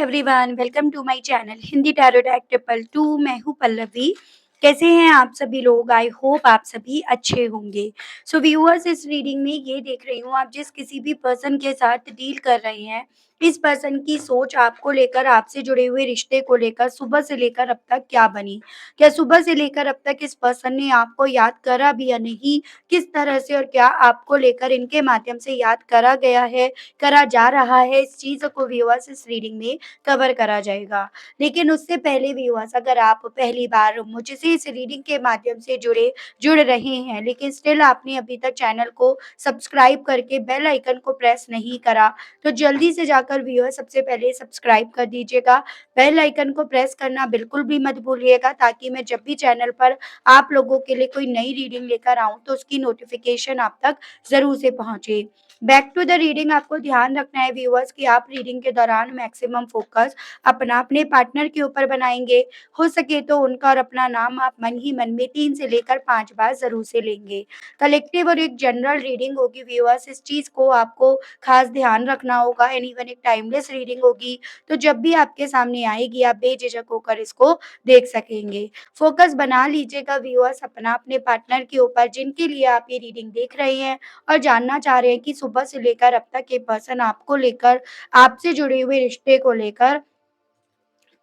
Everyone, welcome to my channel Hindi tarot deck triple two. मैं हूँ पल्लवी। कैसे हैं आप सभी लोग? आई होप आप सभी अच्छे होंगे। सो व्यूअर्स, इस रीडिंग में ये देख रही हूँ, आप जिस किसी भी पर्सन के साथ डील कर रहे हैं, इस पर्सन की सोच आपको लेकर, आपसे जुड़े हुए रिश्ते को लेकर सुबह से लेकर अब तक क्या बनी। क्या सुबह से लेकर अब तक इस पर्सन ने आपको याद करा भी या नहीं, किस तरह से और क्या आपको लेकर इनके माध्यम से याद करा गया है, करा जा रहा है, इस चीज़ को व्यूअर्स इस रीडिंग में कवर करा जाएगा। लेकिन उससे पहले व्यूअर्स, अगर आप पहली बार मुझसे इस रीडिंग के माध्यम से जुड़ रहे हैं, लेकिन स्टिल आपने अभी तक चैनल को सब्सक्राइब करके बेल आइकन को प्रेस नहीं करा, तो जल्दी से जाकर व्यूअर्स सबसे पहले सब्सक्राइब कर दीजिएगा। बेल आइकन को प्रेस करना बिल्कुल भी मत भूलिएगा, ताकि मैं जब भी चैनल पर आप लोगों के लिए कोई नई रीडिंग लेकर आऊँ तो उसकी नोटिफिकेशन आप तक ज़रूर से पहुँचे। बैक टू द रीडिंग, आपको ध्यान रखना है व्यूअर्स कि आप रीडिंग के दौरान मैक्सिमम फोकस अपने पार्टनर के ऊपर बनाएंगे। हो सके तो उनका और अपना नाम आप मन ही मन में 3 से लेकर 5 बार ज़रूर से लेंगे। कलेक्टिव और एक जनरल रीडिंग होगी व्यूअर्स, इस चीज़ को आपको खास ध्यान रखना होगा। एंड इवन एक टाइमलेस रीडिंग होगी, तो जब भी आपके सामने आएगी आप बेझिझक होकर इसको देख सकेंगे। फोकस बना लीजिएगा व्यूअर्स अपने पार्टनर के ऊपर, जिनके लिए आप ये रीडिंग देख रहे हैं और जानना चाह रहे हैं कि सुबह से लेकर अब तक ये पर्सन आपको लेकर, आपसे जुड़े हुए रिश्ते को लेकर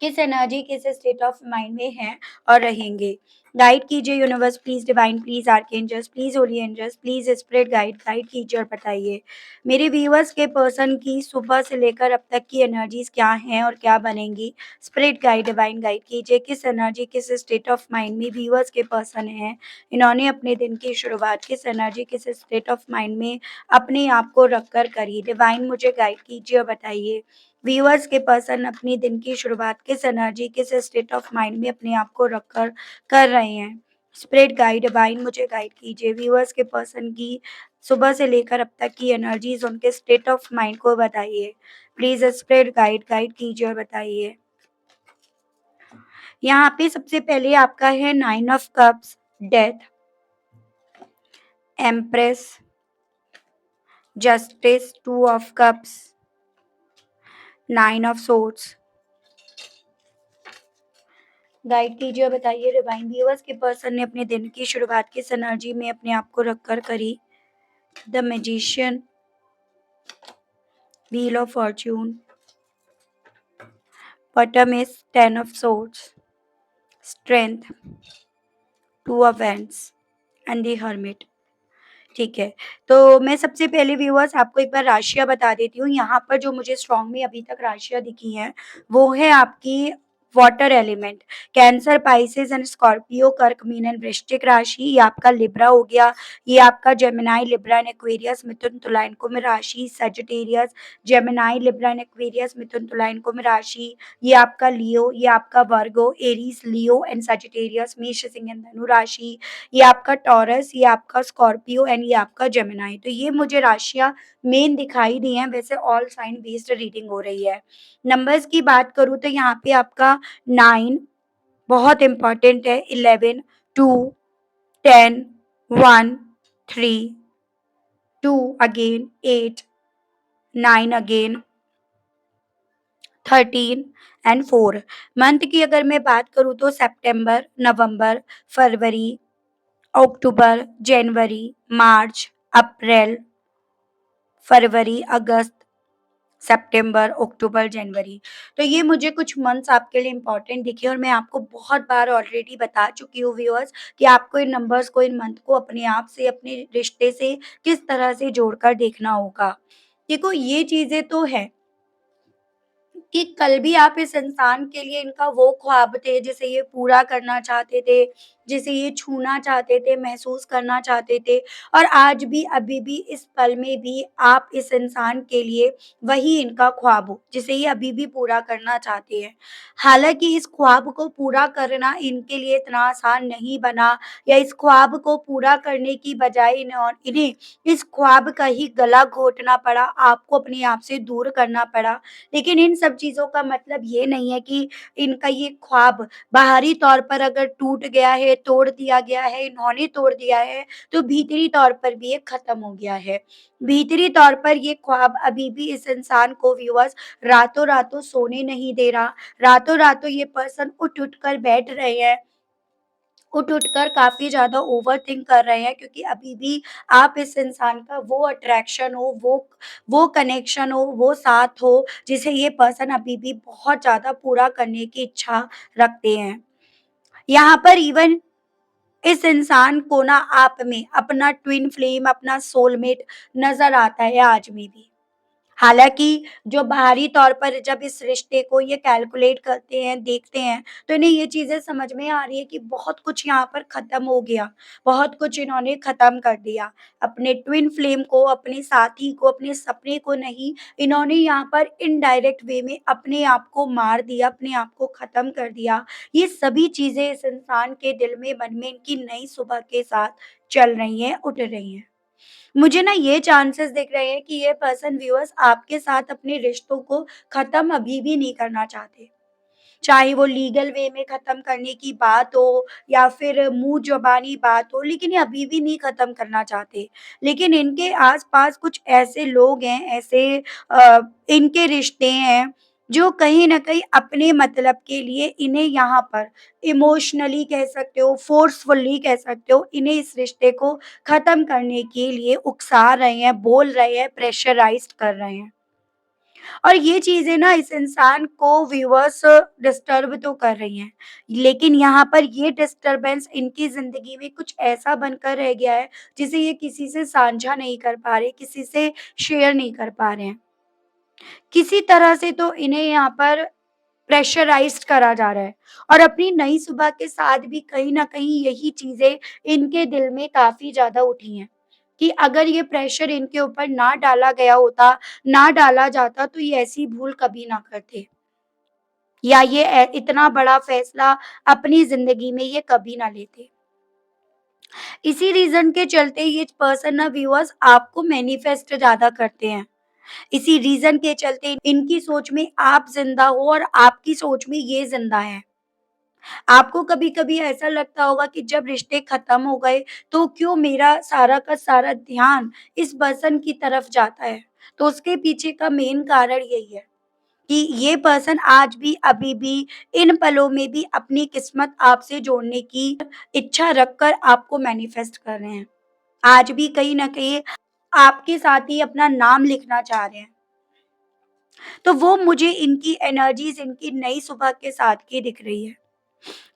किस एनर्जी, किस स्टेट ऑफ माइंड में हैं और रहेंगे। गाइड कीजिए universe please, divine please, archangels please, holy angels please, spirit guide guide कीजिए और बताइए मेरे व्यूअर्स के पर्सन की सुबह से लेकर अब तक की एनर्जीज क्या हैं और क्या बनेंगी। स्पिरिट गाइड, डिवाइन गाइड कीजिए किस एनर्जी, किस स्टेट ऑफ माइंड में व्यूअर्स के पर्सन हैं। इन्होंने अपने दिन की शुरुआत किस एनर्जी, किस स्टेट ऑफ माइंड में अपने आप को रखकर करी। डिवाइन मुझे गाइड कीजिए और बताइए व्यूअर्स के पर्सन अपनी दिन की शुरुआत किस एनर्जी, किस स्टेट ऑफ माइंड में अपने आप को रखकर कर रहे हैं। स्पिरिट गाइड, डिवाइन मुझे गाइड कीजिए व्यूअर्स के पर्सन की सुबह से लेकर अब तक की एनर्जीज, उनके स्टेट ऑफ माइंड को बताइए प्लीज। स्पिरिट गाइड गाइड कीजिए और बताइए। यहाँ पे सबसे पहले आपका है 9 of cups, death, empress, justice, 2 of cups, 9 of swords. Guide कीजिए और बताइए डिवाइन व्यूअर्स के पर्सन ने अपने दिन की शुरुआत किस एनर्जी में अपने आप को रखकर करी। The magician, wheel of Fortune, bottom is 10 of swords, strength, 2 of wands and the hermit. ठीक है, तो मैं सबसे पहले व्यूअर्स आपको एक बार राशियाँ बता देती हूँ। यहाँ पर जो मुझे स्ट्रॉन्ग में अभी तक राशियाँ दिखी हैं, वो है आपकी water element, Cancer, Pisces and Scorpio, कर्क, मीन एंड वृश्चिक राशि। ये आपका लिब्रा हो गया, ये आपका जेमिनाई, लिब्रा एंड एक्वेरियस, मिथुन, तुला एंड कुंभ राशि, Sagittarius, Gemini, Libra and Aquarius, मिथुन, तुला एंड कुंभ राशि। ये आपका लियो, ये आपका Virgo, Aries, Leo and Sagittarius, मेष, सिंह एंड धनु राशि। ये आपका टॉरस, ये आपका स्कॉर्पियो एंड ये आपका जेमिनाई। तो ये मुझे राशियाँ मेन दिखाई दी हैं। वैसे ऑल साइन बेस्ड रीडिंग हो रही है। नंबर्स की बात करूँ तो यहाँ पे आपका 9 बहुत इंपॉर्टेंट है, 11, 2, 10, 1, 3, 2 अगेन, 8, 9 अगेन, 13 एंड 4। मंथ की अगर मैं बात करूँ तो सितंबर, नवंबर, फरवरी, अक्टूबर, जनवरी, मार्च, अप्रैल, फरवरी, अगस्त, सितंबर, अक्टूबर, जनवरी। तो ये मुझे कुछ मंथ्स आपके लिए इम्पोर्टेंट दिखे और मैं आपको बहुत बार ऑलरेडी बता चुकी हूँ व्यूअर्स कि आपको इन नंबर्स को, इन मंथ को अपने आप से, अपने रिश्ते से किस तरह से जोड़कर देखना होगा। देखो, ये चीज़ें तो है कि कल भी आप इस इंसान के लिए इनका वो ख्वाब थे जिसे ये पूरा करना चाहते थे, जिसे ये छूना चाहते थे, महसूस करना चाहते थे, और आज भी, अभी भी, इस पल में भी आप इस इंसान के लिए वही इनका ख्वाब हो जिसे ये अभी भी पूरा करना चाहते हैं। हालाँकि इस ख्वाब को पूरा करना इनके लिए इतना आसान नहीं बना, या इस ख्वाब को पूरा करने की बजाय इन्हें इस ख्वाब का ही गला घोटना पड़ा, आपको अपने आप से दूर करना पड़ा। लेकिन इन सब चीज़ों का मतलब ये नहीं है कि इनका ये ख्वाब बाहरी तौर पर अगर टूट गया है तोड़ दिया गया है, इन्होंने तोड़ दिया है, तो भीतरी तौर पर भी ये खत्म हो गया है। भीतरी तौर पर ये ख्वाब अभी भी इस इंसान को व्यूअर्स रातों-रातों सोने नहीं दे रहा। रातों-रातों ये पर्सन उठ-उठ कर बैठ रहे हैं, उठ-उठ कर काफ़ी ज़्यादा ओवरथिंक कर रहे हैं, क्योंकि अभी भी आप इस इंसान का वो अट्रैक्शन हो, वो कनेक्शन हो, वो साथ हो, जिसे ये पर्सन अभी भी बहुत ज़्यादा पूरा करने की इच्छा रखते हैं। यहाँ पर इवन इस इंसान को ना आप में अपना ट्विन फ्लेम, अपना सोलमेट नज़र आता है आज में भी। हालाँकि जो बाहरी तौर पर जब इस रिश्ते को ये कैलकुलेट करते हैं, देखते हैं, तो इन्हें ये चीज़ें समझ में आ रही है कि बहुत कुछ यहाँ पर ख़त्म हो गया, बहुत कुछ इन्होंने ख़त्म कर दिया। अपने ट्विन फ्लेम को, अपने साथी को, अपने सपने को नहीं, इन्होंने यहाँ पर इनडायरेक्ट वे में अपने आप को मार दिया, अपने आप को ख़त्म कर दिया। ये सभी चीज़ें इस इंसान के दिल में, मन में इनकी नई सुबह के साथ चल रही हैं, उठ रही हैं। मुझे ना ये चांसेस दिख रहे हैं कि ये पर्सन व्यूअर्स आपके साथ अपने रिश्तों को खत्म अभी भी नहीं करना चाहते। चाहे वो लीगल वे में खत्म करने की बात हो या फिर मुँह ज़बानी बात हो, लेकिन ये अभी भी नहीं खत्म करना चाहते। लेकिन इनके आस-पास कुछ ऐसे लोग हैं, ऐसे इनके रिश्ते हैं, जो कहीं न कहीं अपने मतलब के लिए इन्हें यहाँ पर इमोशनली कह सकते हो, फ़ोर्सफुली कह सकते हो, इन्हें इस रिश्ते को खत्म करने के लिए उकसा रहे हैं, बोल रहे हैं, प्रेशराइज़्ड कर रहे हैं। और ये चीज़ें ना इस इंसान को व्यूअर्स डिस्टर्ब तो कर रही हैं, लेकिन यहाँ पर ये डिस्टर्बेंस इनकी ज़िंदगी में कुछ ऐसा बनकर रह गया है, जिसे ये किसी से साझा नहीं कर पा रहे, किसी से शेयर नहीं कर पा रहे हैं। किसी तरह से तो इन्हें यहाँ पर प्रेशराइज़्ड करा जा रहा है, और अपनी नई सुबह के साथ भी कहीं न कहीं यही चीज़ें इनके दिल में काफ़ी ज़्यादा उठी हैं, कि अगर ये प्रेशर इनके ऊपर ना डाला गया होता, ना डाला जाता, तो ये ऐसी भूल कभी ना करते, या ये इतना बड़ा फैसला अपनी ज़िंदगी में ये कभी ना लेते। इसी रीज़न के चलते ये पर्सन ना व्यूअर्स आपको मैनिफेस्ट ज़्यादा करते हैं। इसी रीज़न के चलते इनकी सोच में आप ज़िंदा हो और आपकी सोच में ये ज़िंदा हैं। आपको कभी-कभी ऐसा लगता होगा कि जब रिश्ते खत्म हो गए, तो क्यों मेरा सारा का सारा ध्यान इस पर्सन की तरफ जाता है? तो उसके पीछे का मेन कारण यही है कि ये पर्सन आज भी, अभी भी, इन पलों में भी अपनी किस्मत आपसे जोड़ने की इच्छा रखकर आपको मैनिफेस्ट कर रहे हैं। आज भी कहीं न कहीं आपके साथ ही अपना नाम लिखना चाह रहे हैं। तो वो मुझे इनकी एनर्जीज़, इनकी नई सुबह के साथ की दिख रही है।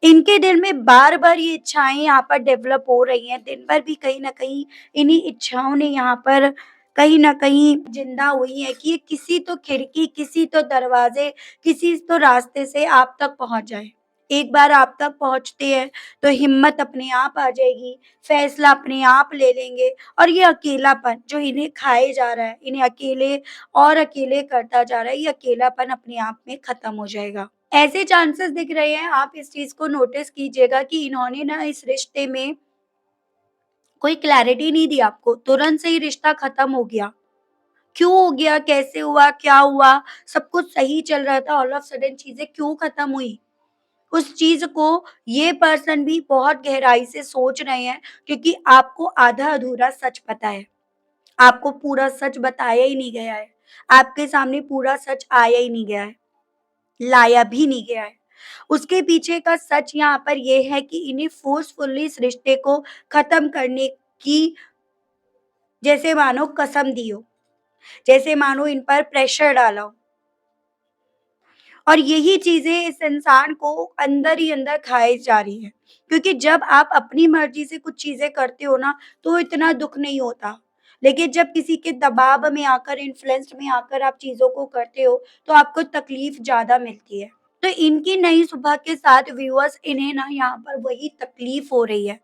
इनके दिल में बार-बार ये इच्छाएँ यहाँ पर डेवलप हो रही हैं, दिन भर भी कहीं न कहीं इन्हीं इच्छाओं ने यहाँ पर कहीं न कहीं ज़िंदा हुई हैं कि ये किसी तो खिड़की, किसी तो दरवाज़े, किसी तो रास्ते से आप तक पहुँच जाएँ। एक बार आप तक पहुँचते हैं, तो हिम्मत अपने आप आ जाएगी, फैसला अपने आप ले लेंगे, और ये अकेलापन जो इन्हें खाए जा रहा है, इन्हें अकेले और अकेले करता जा रहा है, ये अकेलापन अपने आप में खत्म हो जाएगा। ऐसे चांसेस दिख रहे हैं, आप इस चीज़ को नोटिस कीजिएगा कि इन्होंने ना इस रिश्ते में कोई क्लैरिटी नहीं दी आपको, तुरंत से ही रिश्ता खत्म हो गया। क्यों हो गया, कैसे हुआ, क्या हुआ? सब कुछ सही चल रहा था, ऑल ऑफ सडन चीज़ें क्यों खत्म हुई? उस चीज़ को ये पर्सन भी बहुत गहराई से सोच रहे हैं, क्योंकि आपको आधा-अधूरा सच पता है। आपको पूरा सच बताया ही नहीं गया है। आपके सामने पूरा सच आया ही नहीं गया है, लाया भी नहीं गया है। उसके पीछे का सच यहाँ पर ये है कि इन्हें फ़ोर्सफुली इस रिश्ते को ख़त्म करने की, जैसे मानो कसम दी हो, जैसे मानो इन पर प्रेशर डाला हो। और यही चीज़ें इस इंसान को अंदर ही अंदर खाए जा रही हैं। क्योंकि जब आप अपनी मर्ज़ी से कुछ चीज़ें करते हो ना, तो इतना दुःख नहीं होता। लेकिन जब किसी के दबाव में आकर, इन्फ्लुएंस में आकर आप चीज़ों को करते हो, तो आपको तकलीफ़ ज़्यादा मिलती है। तो इनकी नई सुबह के साथ व्यूअर्स इन्हें ना यहाँ पर वही तकलीफ हो रही है।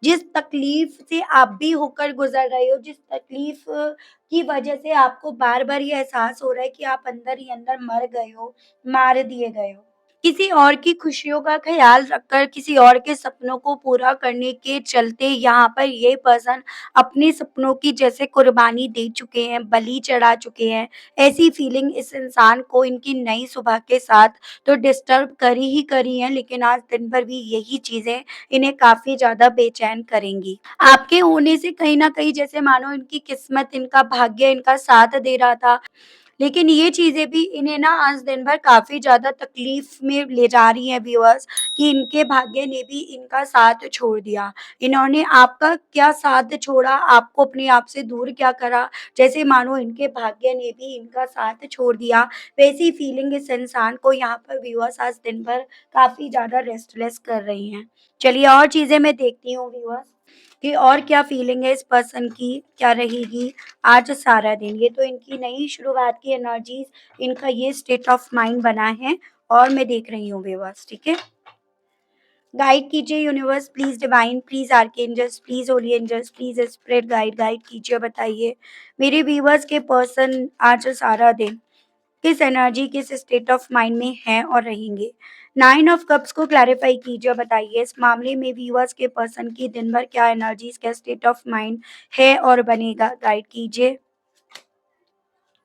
जिस तकलीफ से आप भी होकर गुज़र रहे हो, जिस तकलीफ की वजह से आपको बार-बार ये एहसास हो रहा है कि आप अंदर ही अंदर मर गए हो, मार दिए गए हो। किसी और की खुशियों का ख़्याल रखकर किसी और के सपनों को पूरा करने के चलते यहाँ पर ये पर्सन अपने सपनों की जैसे कुर्बानी दे चुके हैं, बलि चढ़ा चुके हैं। ऐसी फीलिंग इस इंसान को इनकी नई सुबह के साथ तो डिस्टर्ब करी ही करी हैं, लेकिन आज दिन भर भी यही चीज़ें इन्हें काफ़ी ज़्यादा बेचैन करेंगी। आपके होने से कहीं न कहीं जैसे मानो इनकी किस्मत, इनका भाग्य इनका साथ दे रहा था, लेकिन ये चीज़ें भी इन्हें ना आज दिन भर काफ़ी ज़्यादा तकलीफ़ में ले जा रही हैं व्यूअर्स, कि इनके भाग्य ने भी इनका साथ छोड़ दिया। इन्होंने आपका क्या साथ छोड़ा, आपको अपने आप से दूर क्या करा, जैसे मानो इनके भाग्य ने भी इनका साथ छोड़ दिया, वैसी फीलिंग इस इंसान को यहाँ पर व्यूअर्स आज दिन भर काफ़ी ज़्यादा रेस्टलेस कर रही हैं। चलिए और चीज़ें मैं देखती हूँ व्यूअर्स, कि और क्या फीलिंग है इस पर्सन की, क्या रहेगी आज सारा दिन। ये तो इनकी नई शुरुआत की एनर्जीज़, इनका ये स्टेट ऑफ माइंड बना है और मैं देख रही हूँ व्यूअर्स, ठीक है? गाइड कीजिए universe, please divine, please archangels, please holy angels, please spirit guide guide कीजिए, बताइए मेरे व्यूअर्स के पर्सन आज सारा दिन किस एनर्जी, किस स्टेट ऑफ माइंड में हैं और रहेंगे। 9 ऑफ कप्स को क्लैरिफाई कीजिए और बताइए इस मामले में व्यूअर्स के पर्सन की दिन भर क्या एनर्जीज़, क्या स्टेट ऑफ माइंड है और बनेगा, गाइड कीजिए।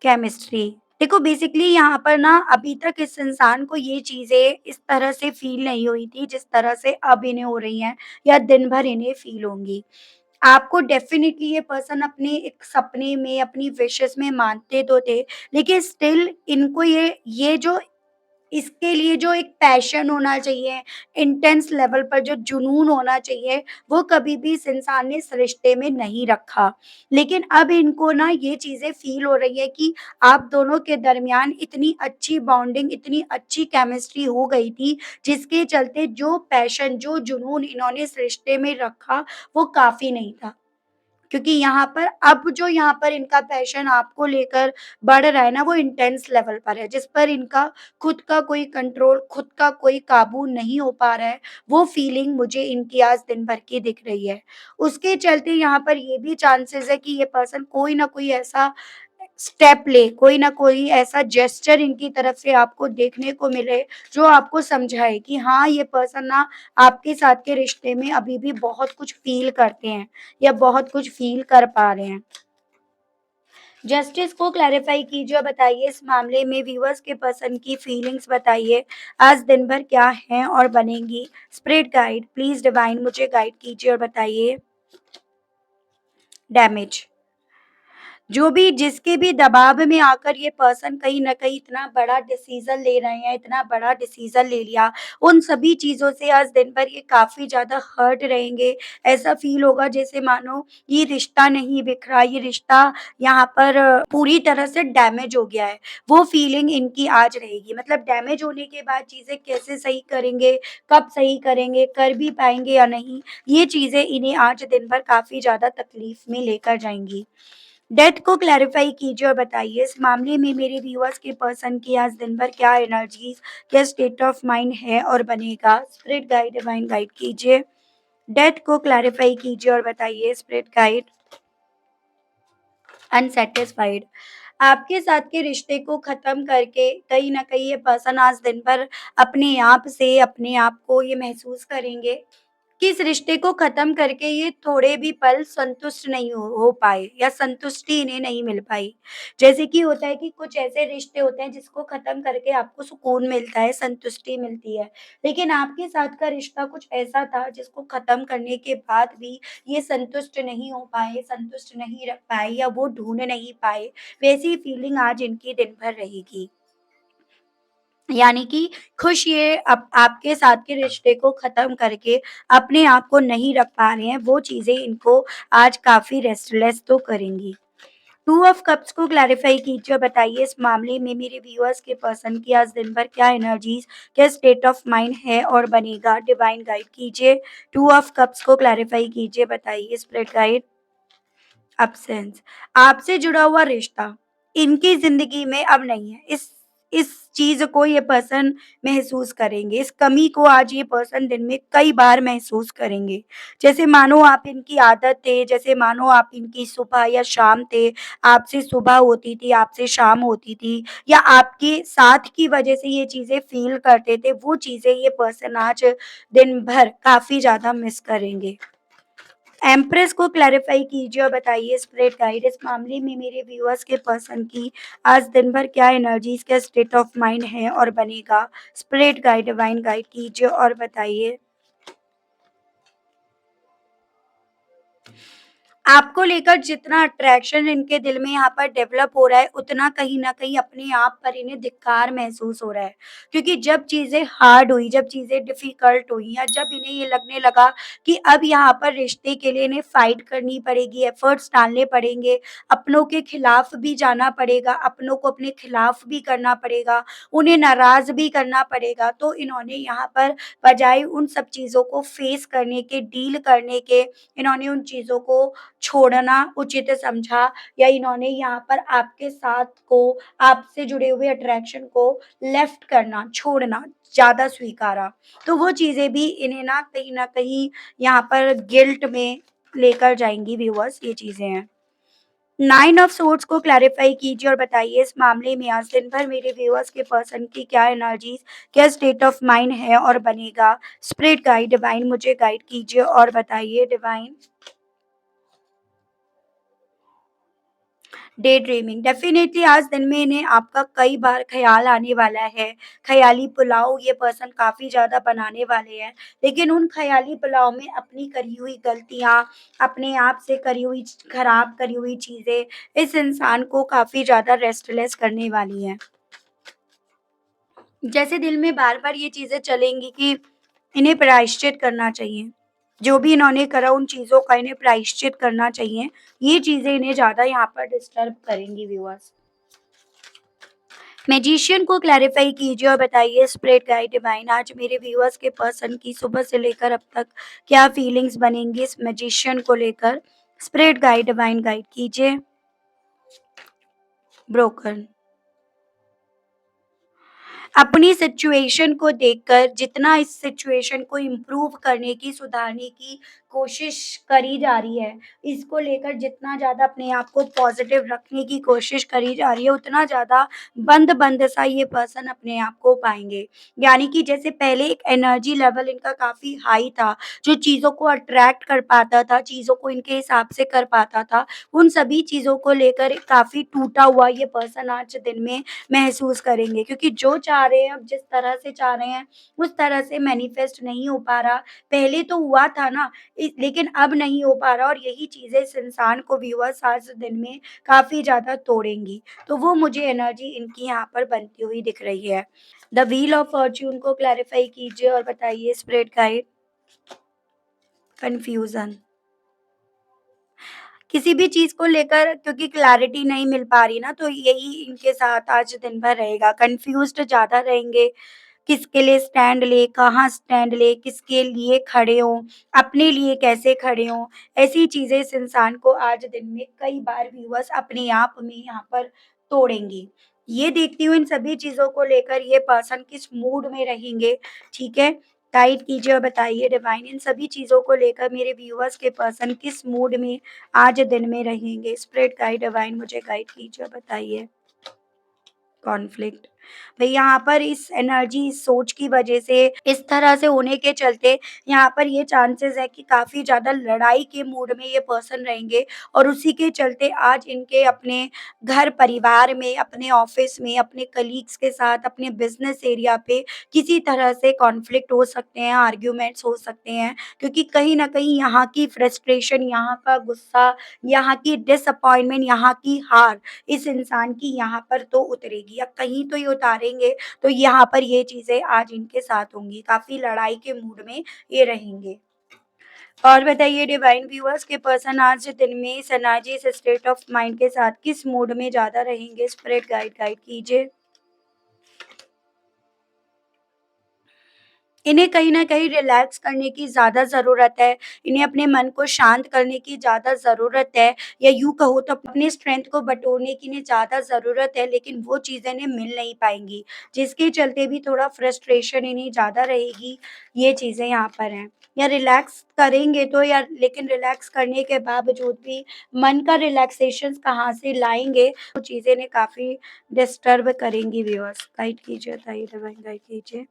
केमिस्ट्री। देखो बेसिकली यहाँ पर ना अभी तक इस इंसान को ये चीज़ें इस तरह से फ़ील नहीं हुई थी जिस तरह से अब इन्हें हो रही हैं या दिन भर इन्हें फ़ील होंगी। आपको डेफ़िनिटली ये पर्सन अपने एक सपने में, अपनी विशेज़ में मानते तो थे, लेकिन स्टिल इनको ये जो इसके लिए जो एक पैशन होना चाहिए, इंटेंस लेवल पर जो जुनून होना चाहिए, वो कभी भी इस इंसान ने इस रिश्ते में नहीं रखा। लेकिन अब इनको ना ये चीज़ें फ़ील हो रही है कि आप दोनों के दरमियान इतनी अच्छी बॉन्डिंग, इतनी अच्छी केमिस्ट्री हो गई थी, जिसके चलते जो पैशन, जो जुनून इन्होंने इस रिश्ते में रखा, वो काफ़ी नहीं था। क्योंकि यहाँ पर अब जो यहाँ पर इनका पैशन आपको लेकर बढ़ रहा है ना, वो इंटेंस लेवल पर है, जिस पर इनका खुद का कोई कंट्रोल, खुद का कोई काबू नहीं हो पा रहा है, वो फीलिंग मुझे इनकी आज दिन भर की दिख रही है। उसके चलते यहाँ पर ये भी चांसेस है कि ये पर्सन कोई ना कोई ऐसा स्टेप ले, कोई ना कोई ऐसा जेस्चर इनकी तरफ से आपको देखने को मिले, जो आपको समझाए कि हाँ, ये पर्सन ना आपके साथ के रिश्ते में अभी भी बहुत कुछ फ़ील करते हैं या बहुत कुछ फ़ील कर पा रहे हैं। जस्टिस को क्लैरिफ़ाई कीजिए और बताइए इस मामले में व्यूअर्स के पर्सन की फीलिंग्स बताइए, आज दिन भर क्या हैं और बनेंगी? स्पिरिट गाइड, प्लीज़ डिवाइन मुझे गाइड कीजिए और बताइए। डैमेज। जो भी जिसके भी दबाव में आकर ये पर्सन कहीं न कहीं इतना बड़ा डिसीज़न ले रहे हैं, इतना बड़ा डिसीज़न ले लिया, उन सभी चीज़ों से आज दिन भर ये काफ़ी ज़्यादा हर्ट रहेंगे। ऐसा फ़ील होगा जैसे मानो ये रिश्ता नहीं बिखरा, ये रिश्ता यहाँ पर पूरी तरह से डैमेज हो गया है। वो फ़ीलिंग इनकी आज रहेगी। मतलब डैमेज होने के बाद चीज़ें कैसे सही करेंगे, कब सही करेंगे, कर भी पाएँगे या नहीं, ये चीज़ें इन्हें आज दिन भर काफ़ी ज़्यादा तकलीफ़ में लेकर जाएँगी। डेथ को क्लैरिफ़ाई कीजिए और बताइए इस मामले में मेरे व्यूअर्स के पर्सन की आज दिन भर क्या एनर्जीज़, क्या स्टेट ऑफ माइंड है और बनेगा? स्पिरिट गाइड, डिवाइन गाइड कीजिए। डेथ को क्लैरिफ़ाई कीजिए और बताइए स्पिरिट गाइड। अनसैटिस्फाइड। आपके साथ के रिश्ते को ख़त्म करके कहीं न कहीं ये पर्सन आज दिन भर अपने आप से अपने आप को ये महसूस करेंगे कि इस रिश्ते को ख़त्म करके ये थोड़े भी पल संतुष्ट नहीं हो पाए या संतुष्टि इन्हें नहीं मिल पाई। जैसे कि होता है कि कुछ ऐसे रिश्ते होते हैं जिसको ख़त्म करके आपको सुकून मिलता है, संतुष्टि मिलती है। लेकिन आपके साथ का रिश्ता कुछ ऐसा था जिसको ख़त्म करने के बाद भी ये संतुष्ट नहीं हो पाए, संतुष्ट नहीं रह पाए या वो ढूँढ नहीं पाए, वैसी फीलिंग आज इनकी दिन भर रहेगी। यानी कि खुश ये अब आपके साथ के रिश्ते को ख़त्म करके अपने आप को नहीं रख पा रहे हैं, वो चीज़ें इनको आज काफ़ी रेस्टलेस तो करेंगी। 2 ऑफ कप्स को क्लैरिफ़ाई कीजिए और बताइए इस मामले में मेरे व्यूअर्स के पर्सन की आज दिन भर क्या एनर्जीज़, क्या स्टेट ऑफ माइंड है और बनेगा? डिवाइन गाइड कीजिए। 2 ऑफ कप्स को क्लैरिफ़ाई कीजिए, बताइए स्पिरिट गाइड। एब्सेंस। आपसे जुड़ा हुआ रिश्ता इनकी ज़िंदगी में अब नहीं है। इस इस चीज़ को ये पर्सन महसूस करेंगे। इस कमी को आज ये पर्सन दिन में कई बार महसूस करेंगे। जैसे मानो आप इनकी आदत थे, जैसे मानो आप इनकी सुबह या शाम थे, आपसे सुबह होती थी, आपसे शाम होती थी या आपके साथ की वजह से ये चीज़ें फ़ील करते थे, वो चीज़ें ये पर्सन आज दिन भर काफ़ी ज़्यादा मिस करेंगे। एम्प्रेस को क्लैरिफ़ाई कीजिए और बताइए स्पिरिट गाइड इस मामले में मेरे व्यूअर्स के पर्सन की आज दिन भर क्या एनर्जीज़, क्या स्टेट ऑफ माइंड है और बनेगा? स्पिरिट गाइड, डिवाइन गाइड कीजिए और बताइए। आपको लेकर जितना अट्रैक्शन इनके दिल में यहाँ पर डेवलप हो रहा है, उतना कहीं न कहीं अपने आप पर इन्हें धिक्कार महसूस हो रहा है। क्योंकि जब चीज़ें हार्ड हुई, जब चीज़ें डिफ़िकल्ट हुई या जब इन्हें ये लगने लगा कि अब यहाँ पर रिश्ते के लिए इन्हें फ़ाइट करनी पड़ेगी, एफ़र्ट्स डालने पड़ेंगे, अपनों के खिलाफ भी जाना पड़ेगा, अपनों को अपने खिलाफ भी करना पड़ेगा, उन्हें नाराज़ भी करना पड़ेगा, तो इन्होंने यहाँ पर बजाय उन सब चीज़ों को फ़ेस करने के, डील करने के, इन्होंने उन चीज़ों को छोड़ना उचित समझा या इन्होंने यहाँ पर आपके साथ को, आपसे जुड़े हुए अट्रैक्शन को लेफ्ट करना, छोड़ना ज़्यादा स्वीकारा। तो वो चीज़ें भी इन्हें ना कहीं न कहीं यहाँ पर गिल्ट में लेकर जाएँगी व्यूअर्स, ये चीज़ें हैं। 9 ऑफ सोर्ड्स को क्लैरिफ़ाई कीजिए और बताइए इस मामले में आज दिन भर मेरे व्यूअर्स के पर्सन की क्या एनर्जीज़, क्या स्टेट ऑफ माइंड है और बनेगा? स्पिरिट गाइड, डिवाइन मुझे गाइड कीजिए और बताइए डिवाइन। डे ड्रीमिंग डेफ़िनेटली आज दिन में इन्हें आपका कई बार ख़्याल आने वाला है। ख़याली पुलाव ये पर्सन काफ़ी ज़्यादा बनाने वाले हैं। लेकिन उन ख़याली पुलाव में अपनी करी हुई गलतियाँ, अपने आप से करी हुई ख़राब करी हुई चीज़ें इस इंसान को काफ़ी ज़्यादा रेस्टलेस करने वाली हैं। जैसे दिल में बार-बार ये चीज़ें चलेंगी कि इन्हें प्रायश्चित करना चाहिए। जो भी इन्होंने करा उन चीज़ों का इन्हें प्रायश्चित करना चाहिए। ये चीज़ें इन्हें ज़्यादा यहाँ पर डिस्टर्ब करेंगी व्यूअर्स। मैजिशियन को क्लैरिफ़ाई कीजिए और बताइए स्पिरिट गाइड डिवाइन आज मेरे व्यूअर्स के पर्सन की सुबह से लेकर अब तक क्या फीलिंग्स बनेंगी इस मैजिशियन को लेकर? स्पिरिट गाइड डिवाइन गाइड कीजिए। ब्रोकन अपनी सिचुएशन को देखकर जितना इस सिचुएशन को इम्प्रूव करने की, सुधारने की कोशिश करी जा रही है, इसको लेकर जितना ज़्यादा अपने आप को पॉज़िटिव रखने की कोशिश करी जा रही है, उतना ज़्यादा बंद-बंद सा ये पर्सन अपने आप को पाएँगे। यानी कि जैसे पहले एक एनर्जी लेवल इनका काफ़ी हाई था, जो चीज़ों को अट्रैक्ट कर पाता था, चीज़ों को इनके हिसाब से कर पाता था, उन सभी चीज़ों को लेकर काफ़ी टूटा हुआ ये पर्सन आज दिन में महसूस करेंगे क्योंकि जो चाह रहे हैं अब जिस तरह से चाह रहे हैं उस तरह से मैनिफेस्ट नहीं हो पा रहा। पहले तो हुआ था ना लेकिन अब नहीं हो पा रहा और यही चीज़ें इस इंसान को व्यूअर्स आज दिन में काफ़ी ज़्यादा तोड़ेंगी। तो वो मुझे एनर्जी इनकी यहाँ पर बनती हुई दिख रही है। द व्हील ऑफ फॉर्च्यून को क्लैरिफाई कीजिए और बताइए स्पिरिट गाइड। कन्फ्यूज़न किसी भी चीज़ को लेकर क्योंकि क्लैरिटी नहीं मिल पा रही ना, तो यही इनके साथ आज दिन भर रहेगा। कन्फ्यूज़्ड ज़्यादा रहेंगे, किसके लिए स्टैंड लें, कहाँ स्टैंड लें, किसके लिए खड़े हों, अपने लिए कैसे खड़े हों, ऐसी चीज़ें इस इंसान को आज दिन में कई बार व्यूअर्स अपने आप में यहाँ पर तोड़ेंगी। ये देखती हूँ इन सभी चीज़ों को लेकर ये पर्सन किस मूड में रहेंगे, ठीक है? गाइड कीजिए और बताइए डिवाइन इन सभी चीज़ों को लेकर मेरे व्यूअर्स के पर्सन किस मूड में आज दिन में रहेंगे? स्पिरिट गाइड डिवाइन मुझे गाइड कीजिए और बताइए। कॉन्फ्लिक्ट भई यहाँ पर इस एनर्जी, इस सोच की वजह से, इस तरह से होने के चलते यहाँ पर ये चांसेस है कि काफ़ी ज़्यादा लड़ाई के मूड में ये पर्सन रहेंगे और उसी के चलते आज इनके अपने घर परिवार में, अपने ऑफ़िस में, अपने कलीग्स के साथ, अपने बिज़नेस एरिया पे किसी तरह से कॉन्फ्लिक्ट हो सकते हैं, आर्ग्यूमेंट्स हो सकते हैं क्योंकि कहीं न कहीं यहाँ की फ्रस्ट्रेशन, यहाँ का गुस्सा, यहाँ की डिसअपॉइंटमेंट, यहाँ की हार इस इंसान की यहाँ पर तो उतरेगी या कहीं तो ये उतारेंगे, तो यहाँ पर ये चीज़ें आज इनके साथ होंगी, काफ़ी लड़ाई के मूड में ये रहेंगे। और बताइए डिवाइन व्यूअर्स के पर्सन आज दिन में इस एनर्जी, इस स्टेट ऑफ माइंड के साथ किस मूड में ज़्यादा रहेंगे? स्पिरिट गाइड गाइड कीजिए। इन्हें कहीं न कहीं रिलैक्स करने की ज़्यादा ज़रूरत है, इन्हें अपने मन को शांत करने की ज़्यादा ज़रूरत है, या यूँ कहो तो अपनी स्ट्रेंथ को बटोरने की इन्हें ज़्यादा ज़रूरत है, लेकिन वो चीज़ें इन्हें मिल नहीं पाएँगी, जिसके चलते भी थोड़ा फ्रस्ट्रेशन इन्हें ज़्यादा रहेगी, ये चीज़ें यहाँ पर हैं। या रिलैक्स करेंगे तो, या लेकिन रिलैक्स करने के बावजूद भी मन का रिलैक्सेशन कहाँ से लाएँगे, वो चीज़ें इन्हें काफ़ी डिस्टर्ब करेंगी व्यूअर्स। गाइड कीजिए, बताइए, डिवाइन गाइड कीजिए।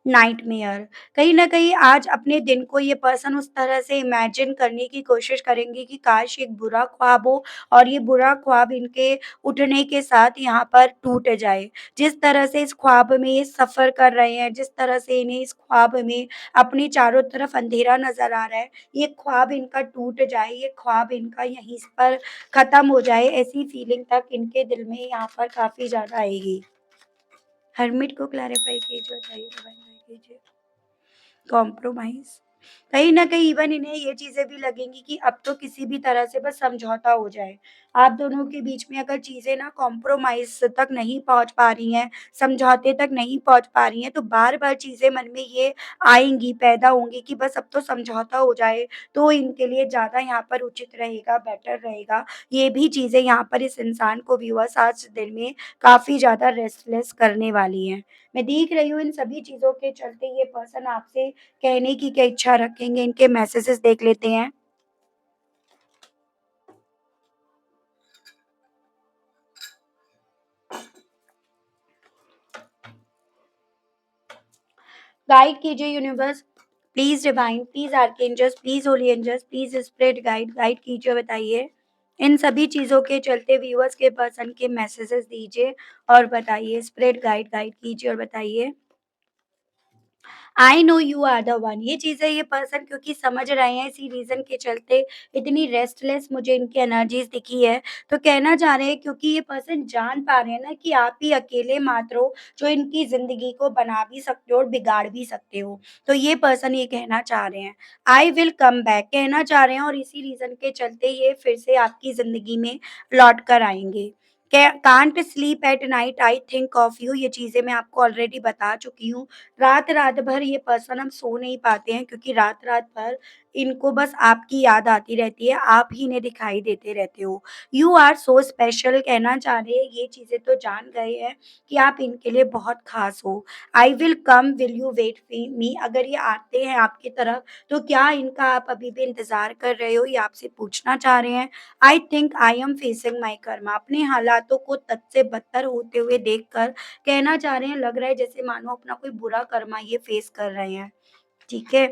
नाइटमेयर, कहीं न कहीं आज अपने दिन को ये पर्सन उस तरह से इमेजिन करने की कोशिश करेंगे कि काश एक बुरा ख्वाब हो और ये बुरा ख्वाब इनके उठने के साथ यहाँ पर टूट जाए। जिस तरह से इस ख्वाब में ये सफ़र कर रहे हैं, जिस तरह से इन्हें इस ख्वाब में अपने चारों तरफ अंधेरा नज़र आ रहा है, ये ख्वाब इनका टूट जाए, ये ख्वाब इनका यहीं पर ख़त्म हो जाए, ऐसी फीलिंग तक इनके दिल में यहाँ पर काफ़ी ज़्यादा आएगी। हर्मिट को क्लैरिफ़ाई कीजिए, बताइए, डिवाइन कीजिए। कॉम्प्रोमाइज़, कहीं न कहीं इवन इन्हें ये चीज़ें भी लगेंगी कि अब तो किसी भी तरह से बस समझौता हो जाए। आप दोनों के बीच में अगर चीज़ें ना कॉम्प्रोमाइज़ तक नहीं पहुँच पा रही हैं, समझौते तक नहीं पहुँच पा रही हैं, तो बार-बार चीज़ें मन में ये आएँगी, पैदा होंगी कि बस अब तो समझौता हो जाए, तो इनके लिए ज़्यादा यहाँ पर उचित रहेगा, बेटर रहेगा। ये भी चीज़ें यहाँ पर इस इंसान को व्यूअर्स आज दिन में काफ़ी ज़्यादा रेस्टलेस करने वाली हैं। मैं देख रही हूँ इन सभी चीज़ों के चलते ये पर्सन आपसे कहने की क्या इच्छा रखेंगे, इनके मैसेजेस देख लेते हैं। गाइड कीजिए universe, please divine, please archangels, please holy angels, please spirit guide, guide कीजिए, बताइए। इन सभी चीज़ों के चलते व्यूअर्स के पर्सन के मैसेजेस दीजिए और बताइए, स्पिरिट गाइड, गाइड कीजिए और बताइए। I know you are the one, ये चीज़ें ये पर्सन क्योंकि समझ रहे हैं, इसी रीज़न के चलते इतनी रेस्टलेस मुझे इनकी एनर्जीज़ दिखी है। तो कहना चाह रहे हैं क्योंकि ये पर्सन जान पा रहे हैं ना कि आप ही अकेले मात्र हो जो इनकी ज़िंदगी को बना भी सकते हो और बिगाड़ भी सकते हो। तो ये पर्सन ये कहना चाह रहे हैं, आई विल कम बैक कहना चाह रहे हैं, और इसी रीज़न के चलते ये फिर से आपकी ज़िंदगी में लौट कर आएँगे। Can't sleep at night, I think of you, ये चीज़ें मैं आपको ऑलरेडी बता चुकी हूँ। रात-रात भर ये पर्सन हम सो नहीं पाते हैं क्योंकि रात-रात भर इनको बस आपकी याद आती रहती है, आप ही इन्हें दिखाई देते रहते हो। यू आर सो स्पेशल कहना चाह रहे हैं, ये चीज़ें तो जान गए हैं कि आप इनके लिए बहुत ख़ास हो। I will come, will you wait for me, अगर ये आते हैं आपकी तरफ तो क्या इनका आप अभी भी इंतज़ार कर रहे हो, ये आपसे पूछना चाह रहे हैं। I think I am facing my karma, अपने हालातों को तद से बदतर होते हुए देखकर कहना चाह रहे हैं, लग रहा है जैसे मानो अपना कोई बुरा कर्मा ये फेस कर रहे हैं, ठीक है?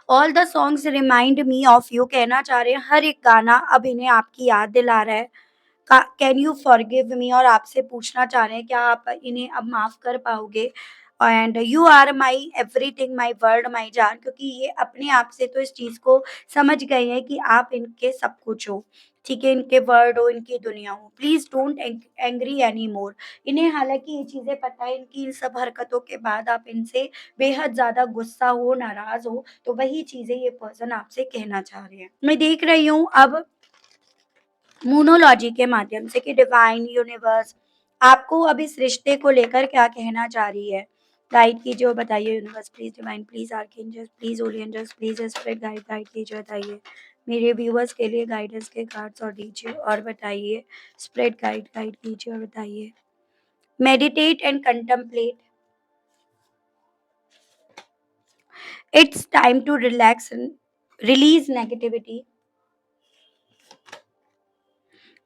All the songs remind me of you कहना चाह रहे हैं, हर एक गाना अब इन्हें आपकी याद दिला रहा है। का कैन यू फॉरगिव मी, और आपसे पूछना चाह रहे हैं क्या आप इन्हें अब माफ़ कर पाओगे? And you are my everything, my world, my जान, क्योंकि ये अपने आप से तो इस चीज़ को समझ गए हैं कि आप इनके सब कुछ हो, ठीक है? इनके वर्ल्ड हो, इनकी दुनिया हो। Please don't angry any more, इन्हें हालाँकि ये चीज़ें पता है, इनकी इन सब हरकतों के बाद आप इनसे बेहद ज़्यादा गुस्सा हो, नाराज़ हो, तो वही चीज़ें ये पर्सन आपसे कहना चाह रहे हैं। मैं देख रही हूँ अब मोनोलॉजी के माध्यम से कि डिवाइन यूनिवर्स आपको अब इस रिश्ते को लेकर क्या कहना चाह रही है। गाइड कीजिए और बताइए universe, please divine, please archangels, please holy angels, please spirit guide, guide कीजिए, बताइए। मेरे व्यूअर्स के लिए गाइडेंस के कार्ड्स और दीजिए और बताइए। स्पिरिट गाइड, गाइड कीजिए और बताइए। Meditate and contemplate, it's time to relax and release negativity.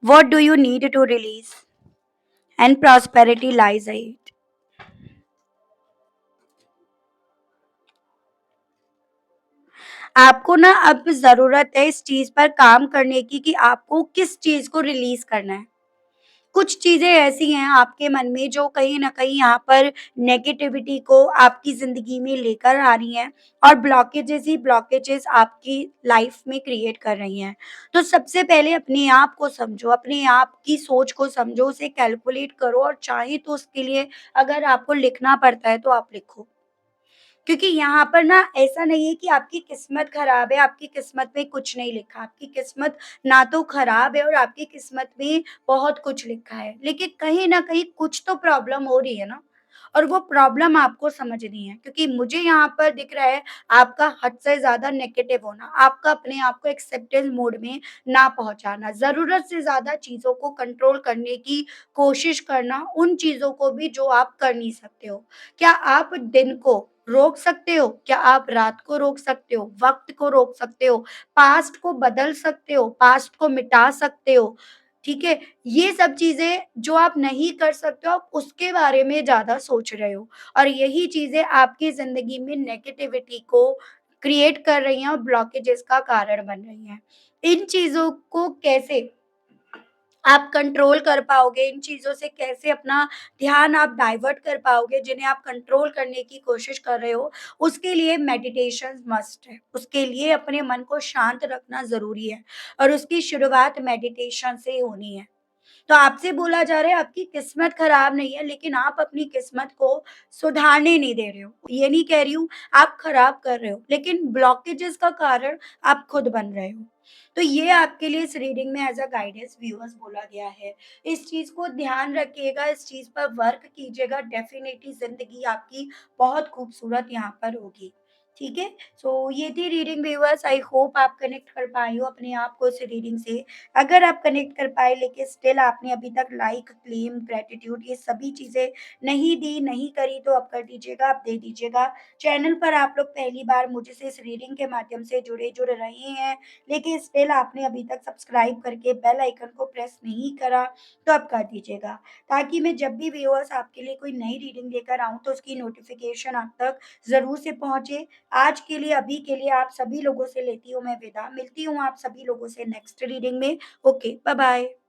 What do you need to release? And prosperity lies ahead. आपको ना अब ज़रूरत है इस चीज़ पर काम करने की कि आपको किस चीज़ को रिलीज़ करना है। कुछ चीज़ें ऐसी हैं आपके मन में जो कहीं न कहीं यहाँ पर नेगेटिविटी को आपकी ज़िंदगी में लेकर आ रही हैं, और ब्लॉकेजेज़ ही ब्लॉकेजेज़ आपकी लाइफ़ में क्रिएट कर रही हैं। तो सबसे पहले अपने आप को समझो, अपने आप की सोच को समझो, उसे कैलकुलेट करो, और चाहे तो उसके लिए अगर आपको लिखना पड़ता है तो आप लिखो। क्योंकि यहाँ पर ना ऐसा नहीं है कि आपकी किस्मत खराब है, आपकी किस्मत में कुछ नहीं लिखा। आपकी किस्मत ना तो खराब है और आपकी किस्मत में बहुत कुछ लिखा है। लेकिन कहीं न कहीं कुछ तो प्रॉब्लम हो रही है ना। और वो प्रॉब्लम आपको समझनी है, क्योंकि मुझे यहाँ पर दिख रहा है आपका हद से ज़्यादा नेगेटिव होना, आपका अपने आप को एक्सेप्टेंस मोड में ना पहुँचाना, ज़रूरत से ज़्यादा चीज़ों को कंट्रोल करने की कोशिश करना, उन चीज़ों को भी जो आप कर नहीं सकते हो। क्या आप दिन को रोक सकते हो? क्या आप रात को रोक सकते हो? वक़्त को रोक सकते हो? पास्ट को बदल सकते हो? पास्ट को मिटा सकते हो? ठीक है? ये सब चीज़ें जो आप नहीं कर सकते हो, आप उसके बारे में ज़्यादा सोच रहे हो और यही चीज़ें आपकी ज़िंदगी में नेगेटिविटी को क्रिएट कर रही हैं और ब्लॉकेजेस का कारण बन रही हैं। इन चीज़ों को कैसे आप कंट्रोल कर पाओगे, इन चीज़ों से कैसे अपना ध्यान आप डाइवर्ट कर पाओगे, जिन्हें आप कंट्रोल करने की कोशिश कर रहे हो, उसके लिए मेडिटेशन मस्ट है। उसके लिए अपने मन को शांत रखना ज़रूरी है और उसकी शुरुआत मेडिटेशन से होनी है। तो आपसे बोला जा रहा है आपकी किस्मत खराब नहीं है, लेकिन आप अपनी किस्मत को सुधारने नहीं दे रहे हो। ये नहीं कह रही हूँ आप खराब कर रहे हो, लेकिन ब्लॉकेजेस का कारण आप खुद बन रहे हो। तो ये आपके लिए इस रीडिंग में एज़ अ गाइडेंस व्यूअर्स बोला गया है। इस चीज़ को ध्यान रखिएगा, इस चीज़ पर वर्क कीजिएगा, डेफ़िनिटली ज़िंदगी आपकी बहुत खूबसूरत यहाँ पर होगी। ठीक है? सो ये थी रीडिंग व्यूअर्स, आई होप आप कनेक्ट कर पाए हो अपने आप को इस रीडिंग से। अगर आप कनेक्ट कर पाए लेकिन स्टिल आपने अभी तक लाइक, क्लेम, ग्रैटिट्यूड ये सभी चीज़ें नहीं दी, नहीं करी तो अब कर दीजिएगा, आप दे दीजिएगा। चैनल पर आप लोग पहली बार मुझसे इस रीडिंग के माध्यम से जुड़ रहे हैं, लेकिन स्टिल आपने अभी तक सब्सक्राइब करके बेल आइकन को प्रेस नहीं करा, तो अब कर दीजिएगा। ताकि मैं जब भी व्यूअर्स आपके लिए कोई नई रीडिंग लेकर आऊँ तो उसकी नोटिफ़िकेशन आप तक ज़रूर से पहुँचे। आज के लिए, अभी के लिए आप सभी लोगों से लेती हूँ मैं विदा। मिलती हूँ आप सभी लोगों से नेक्स्ट रीडिंग में। Okay, bye bye.